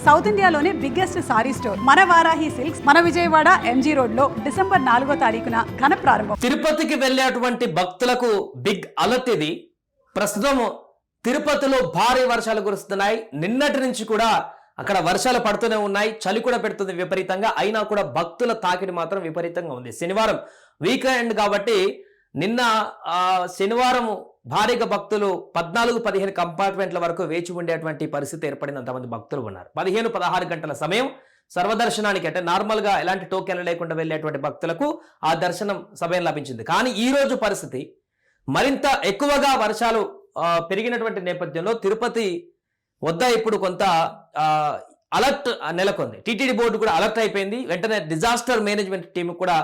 South ఇండియాలోనే biggest sorry store మన Varahi silks మన విజయవాడ ఎంజీ రోడ్ లో డిసెంబర్ 4వ తారీఖున ఘన ప్రారంభం. తిరుపతికి వెళ్ళేటువంటి భక్తులకు బిగ్ అలర్ట్ ఇది. ప్రస్తుతం తిరుపతిలో భారీ వర్షాలు కురుస్తున్నాయి. నిన్నటి నుంచి కూడా అక్కడ వర్షాలు పడుతూనే ఉన్నాయి. చలి కూడా పెడుతుంది విపరీతంగా. అయినా కూడా భక్తుల తాకిడి మాత్రం విపరీతంగా ఉంది. శనివారం వీకెండ్ కాబట్టి నిన్న శనివారం భారీగా భక్తులు 14-15 కంపార్ట్మెంట్ల వరకు వేచి ఉండేటువంటి పరిస్థితి ఏర్పడింది. అంతమంది భక్తులు ఉన్నారు. 15-16 గంటల సమయం సర్వదర్శనానికి, అంటే నార్మల్గా ఎలాంటి టోకెన్లు లేకుండా వెళ్ళేటువంటి భక్తులకు ఆ దర్శనం సమయం లభించింది. కానీ ఈ రోజు పరిస్థితి మరింత ఎక్కువగా వర్షాలు పెరిగినటువంటి నేపథ్యంలో తిరుపతి వద్ద ఇప్పుడు కొంత అలర్ట్ నెలకొంది. టీటీడీ బోర్డు కూడా అలర్ట్ అయిపోయింది. వెంటనే డిజాస్టర్ మేనేజ్మెంట్ టీం కూడా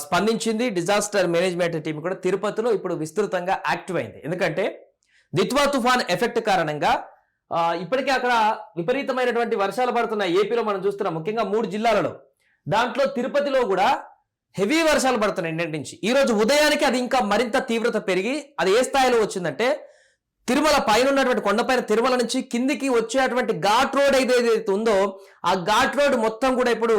స్పందించింది. డిజాస్టర్ మేనేజ్మెంట్ టీం కూడా తిరుపతిలో ఇప్పుడు విస్తృతంగా యాక్టివ్ అయింది. ఎందుకంటే దిత్వా తుఫాన్ ఎఫెక్ట్ కారణంగా ఇప్పటికే అక్కడ విపరీతమైనటువంటి వర్షాలు పడుతున్నాయి. ఏపీలో మనం చూస్తున్నాం, ముఖ్యంగా 3 జిల్లాలలో. దాంట్లో తిరుపతిలో కూడా హెవీ వర్షాలు పడుతున్నాయి నిన్నటి నుంచి. ఈ రోజు ఉదయానికి అది ఇంకా మరింత తీవ్రత పెరిగి అది ఏ స్థాయిలో వచ్చిందంటే తిరుమల పైన ఉన్నటువంటి కొండపైన తిరుమల నుంచి కిందికి వచ్చేటువంటి ఘాట్ రోడ్ ఏదైతే ఉందో ఆ ఘాట్ రోడ్ మొత్తం కూడా ఇప్పుడు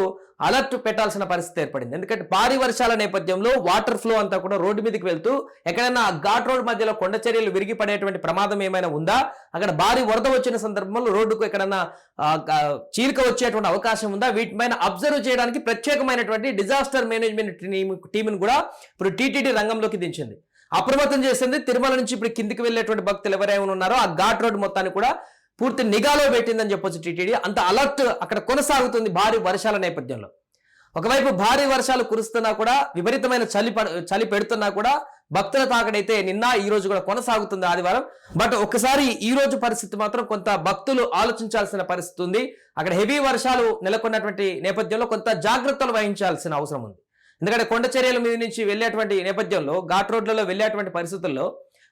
అలర్ట్ పెట్టాల్సిన పరిస్థితి ఏర్పడింది. ఎందుకంటే భారీ వర్షాల నేపథ్యంలో వాటర్ ఫ్లో అంతా కూడా రోడ్డు మీదకి వెళ్తూ ఎక్కడైనా ఘాట్ రోడ్ మధ్యలో కొండ చర్యలు విరిగి పడేటువంటి ప్రమాదం ఏమైనా ఉందా, అక్కడ భారీ వరద వచ్చిన సందర్భంలో రోడ్డుకు ఎక్కడైనా చీలిక వచ్చేటువంటి అవకాశం ఉందా, వీటిపైన అబ్జర్వ్ చేయడానికి ప్రత్యేకమైనటువంటి డిజాస్టర్ మేనేజ్మెంట్ టీంను కూడా ఇప్పుడు టీటీడీ రంగంలోకి దించింది, అప్రమత్తం చేసింది. తిరుమల నుంచి ఇప్పుడు కిందికి వెళ్ళేటువంటి భక్తులు ఎవరైనా ఉన్నారో ఆ ఘాట్ రోడ్ మొత్తాన్ని కూడా పూర్తి నిఘాలో పెట్టిందని చెప్పొచ్చు టీటీడీ. అంత అలర్ట్ అక్కడ కొనసాగుతుంది భారీ వర్షాల నేపథ్యంలో. ఒకవైపు భారీ వర్షాలు కురుస్తున్నా కూడా, విపరీతమైన చలి పెడుతున్నా కూడా భక్తుల తాకడైతే నిన్న ఈ రోజు కూడా కొనసాగుతుంది ఆదివారం. బట్ ఒక్కసారి ఈ రోజు పరిస్థితి మాత్రం కొంత భక్తులు ఆలోచించాల్సిన పరిస్థితి ఉంది. అక్కడ హెవీ వర్షాలు నెలకొన్నటువంటి నేపథ్యంలో కొంత జాగ్రత్తలు వహించాల్సిన అవసరం ఉంది. ఎందుకంటే కొండ చర్యల మీద నుంచి వెళ్ళేటువంటి నేపథ్యంలో ఘాట్ రోడ్లలో వెళ్ళేటువంటి పరిస్థితుల్లో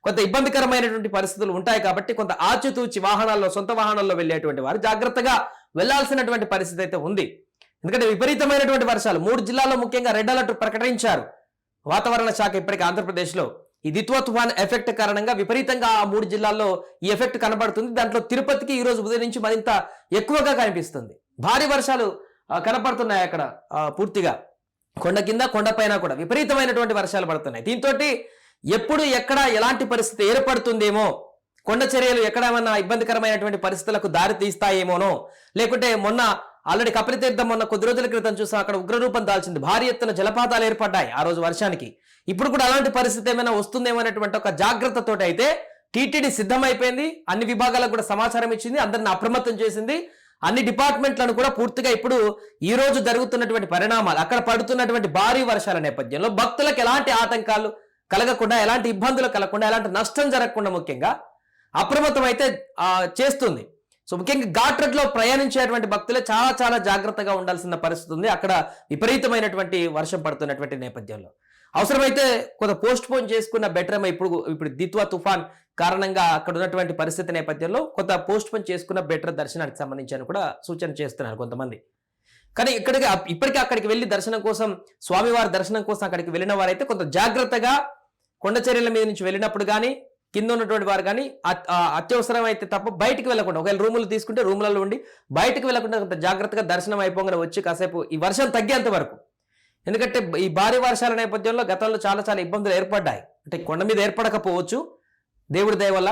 కొంత ఇబ్బందికరమైనటువంటి పరిస్థితులు ఉంటాయి. కాబట్టి కొంత ఆచితూచి వాహనాల్లో, సొంత వాహనాల్లో వెళ్ళేటువంటి వారు జాగ్రత్తగా వెళ్లాల్సినటువంటి పరిస్థితి అయితే ఉంది. ఎందుకంటే విపరీతమైనటువంటి వర్షాలు 3 జిల్లాల్లో ముఖ్యంగా రెడ్ అలర్ట్ ప్రకటించారు వాతావరణ శాఖ. ఇప్పటికీ ఆంధ్రప్రదేశ్లో ఈ దిత్వా తుఫాన్ ఎఫెక్ట్ కారణంగా విపరీతంగా ఆ 3 జిల్లాల్లో ఈ ఎఫెక్ట్ కనబడుతుంది. దాంట్లో తిరుపతికి ఈ రోజు ఉదయం నుంచి మరింత ఎక్కువగా కనిపిస్తుంది. భారీ వర్షాలు కనపడుతున్నాయి అక్కడ. పూర్తిగా కొండ కింద, కొండపైన కూడా విపరీతమైనటువంటి వర్షాలు పడుతున్నాయి. దీంతో ఎప్పుడు ఎక్కడ ఎలాంటి పరిస్థితి ఏర్పడుతుందేమో, కొండ చర్యలు ఎక్కడేమన్నా ఇబ్బందికరమైనటువంటి పరిస్థితులకు దారి తీస్తాయేమోనో, లేకుంటే మొన్న ఆల్రెడీ కపిలతీర్థం మొన్న కొద్ది రోజుల క్రితం చూసాం, అక్కడ ఉగ్రరూపం దాల్చింది. భారీ ఎత్తున జలపాతాలు ఏర్పడ్డాయి ఆ రోజు వర్షానికి. ఇప్పుడు కూడా అలాంటి పరిస్థితి ఏమైనా వస్తుందేమో అనేటువంటి ఒక జాగ్రత్తతోటి అయితే టీటీడీ సిద్ధమైపోయింది. అన్ని విభాగాలకు కూడా సమాచారం ఇచ్చింది, అందరిని అప్రమత్తం చేసింది. అన్ని డిపార్ట్మెంట్లను కూడా పూర్తిగా ఇప్పుడు ఈ రోజు జరుగుతున్నటువంటి పరిణామాలు, అక్కడ పడుతున్నటువంటి భారీ వర్షాల నేపథ్యంలో భక్తులకు ఎలాంటి ఆటంకాలు కలగకుండా, ఎలాంటి ఇబ్బందులు కలగకుండా, ఎలాంటి నష్టం జరగకుండా ముఖ్యంగా అప్రమత్తం అయితే చేస్తుంది. సో ముఖ్యంగా ఘాట్ రోడ్లో ప్రయాణించేటువంటి భక్తులే చాలా జాగ్రత్తగా ఉండాల్సిన పరిస్థితి ఉంది. అక్కడ విపరీతమైనటువంటి వర్షం పడుతున్నటువంటి నేపథ్యంలో అవసరమైతే కొంత పోస్ట్ పోన్ చేసుకున్న బెటర్ ఏమో. ఇప్పుడు దిత్వా తుఫాన్ కారణంగా అక్కడ ఉన్నటువంటి పరిస్థితి నేపథ్యంలో కొంత పోస్ట్ పోన్ చేసుకున్న బెటర్ దర్శనానికి సంబంధించి కూడా సూచన చేస్తున్నారు కొంతమంది. కానీ ఇప్పటికీ అక్కడికి వెళ్ళి దర్శనం కోసం, స్వామివారి దర్శనం కోసం అక్కడికి వెళ్ళిన వారైతే కొంత జాగ్రత్తగా కొండ చర్యల మీద నుంచి వెళ్ళినప్పుడు కానీ, కింద ఉన్నటువంటి వారు కానీ అత్యవసరం అయితే తప్ప బయటికి వెళ్ళకుండా, ఒకవేళ రూములు తీసుకుంటే రూములలో ఉండి బయటకు వెళ్ళకుండా కొంత జాగ్రత్తగా దర్శనం అయిపోగానే వచ్చి కాసేపు ఈ వర్షం తగ్గేంత వరకు. ఎందుకంటే ఈ భారీ వర్షాల నేపథ్యంలో గతంలో చాలా ఇబ్బందులు ఏర్పడ్డాయి. అంటే కొండ మీద ఏర్పడకపోవచ్చు దేవుడి దయ వల్ల,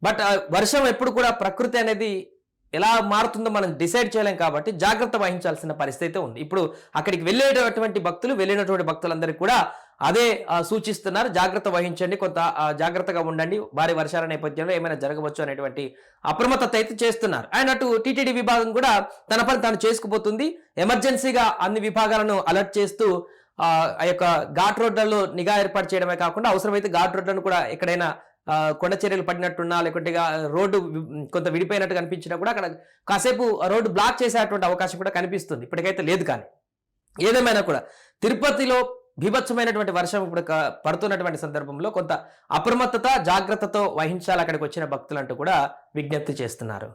బట్ వర్షం ఎప్పుడు కూడా ప్రకృతి అనేది ఎలా మారుతుందో మనం డిసైడ్ చేయలేం. కాబట్టి జాగ్రత్త వహించాల్సిన పరిస్థితి ఉంది. ఇప్పుడు అక్కడికి వెళ్ళినటువంటి భక్తులందరికీ కూడా అదే సూచిస్తున్నారు. జాగ్రత్త వహించండి, కొంత జాగ్రత్తగా ఉండండి, భారీ వర్షాల నేపథ్యంలో ఏమైనా జరగవచ్చు అనేటువంటి అప్రమత్తత అయితే చేస్తున్నారు. అండ్ అటు టీటీడీ విభాగం కూడా తన పని తాను చేసుకుపోతుంది. ఎమర్జెన్సీగా అన్ని విభాగాలను అలర్ట్ చేస్తూ ఆ యొక్క ఘాట్ రోడ్లలో నిఘా ఏర్పాటు చేయడమే కాకుండా అవసరమైతే ఘాట్ రోడ్లను కూడా ఎక్కడైనా కొండ చర్యలు పడినట్టున్నా, లేకుంటే రోడ్డు కొంత విడిపోయినట్టు కనిపించినా కూడా అక్కడ కాసేపు రోడ్డు బ్లాక్ చేసేటువంటి అవకాశం కూడా కనిపిస్తుంది. ఇప్పటికైతే లేదు. కానీ ఏదేమైనా కూడా తిరుపతిలో బీభత్సమైనటువంటి వర్షం ఇప్పుడు పడుతున్నటువంటి సందర్భంలో కొంత అప్రమత్తత, జాగ్రత్తతో వహించాలి అక్కడికి వచ్చిన భక్తులంటూ కూడా విజ్ఞప్తి చేస్తున్నారు.